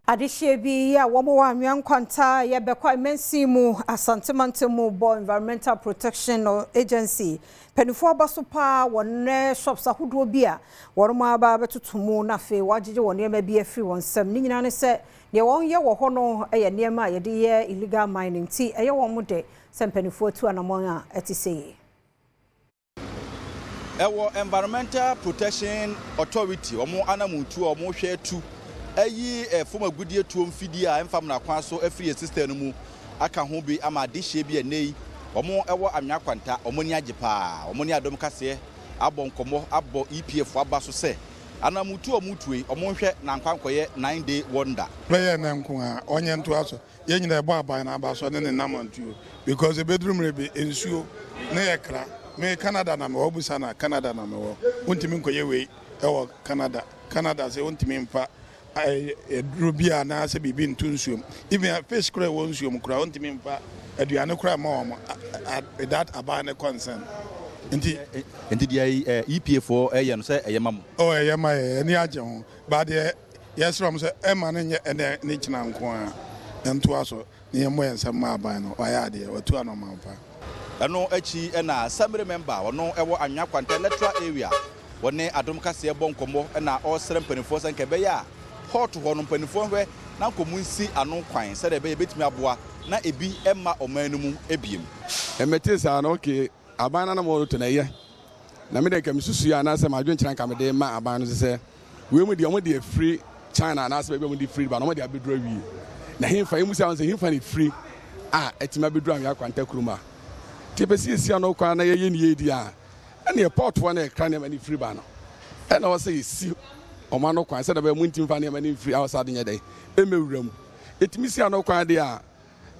Adishebi ya womo Anwiankwanta ya bekwa imensi mu asantemante mu bo Environmental Protection Agency penifo abasopa wonne shops ahodo bi a woroma aba betutumu na fe wagege wonne ma bi afiri wonsam ni nyina ne se de won ye wo ho no eye niema ye de ye illegal mining ti eye won mu de se penifo tu anamon a etiseye ewo Environmental Protection Authority omo anamuntu omo hwe tu ayi foma gudie tuom fidi a emfam na kwan so afiri system no mu aka ho bi ama de hye bi enei omo ewo Anwiankwanta omo ni agepa omo ni Adom kase abo nkomo abo EPA fo aba so se anamutu omutue omo hwe na nkwankoye 9-day wonder player na nko a onye nto aso ye nyina ebo aban na aba so ne namantu because e bedroom rebe ensuo na yekra me Canada na me obusa na Canada na me wo untimi nkoye we ewo Canada se untimi mfa Rubia na se bibi ntunsuom even fish cry won suom kura ontimi mfa aduane kura ma wo that about the concern nti dia EPA for eye no se eye mam oh eye ma ni age ho ba de yes rom se e ma ne ne kina nko a ento aso ne mo ensam ma aban no waya de watu anoma mfa eno achi na assembly member wono ewo Anwiankwanta electoral area wone Adom kase bonkomo na osrem penifo se nkebe ya hot ho no mpanifo hwe na nkomunsi ano kwan se de be betumi aboa na ebi emma omanumu ebiem emetisa na okay abana na mo to na ye na me de kam susu ya na se ma dwenkyran kam de ma abana se we mu de omo de free China na se be mu de free ba no mo de abedro wi na himfa emu se on se himfa ni free etima bedro Anwiankwanta kuruma tepesi esi ano kwan na ye ni edi a na e port one e kran na ni free ba no na wo se esi omano kwan se da be muntim fa na mani free outside nya dai emewuram etimisi ano kwan de a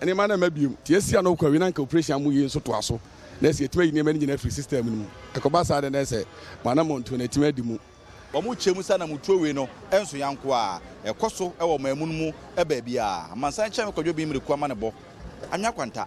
ene ma na mabiem tie esi ano kwan wi na nka operation mu ye so to aso na se etima yine mani nyina free system mu ekoba sa de na se mana monto na etima di mu omu chemu sa na mutuo we no enso yanko a ekoso ewo mamun mu e ba bia amansan chem kwadwo bi mreku ama ne bo Anwiankwanta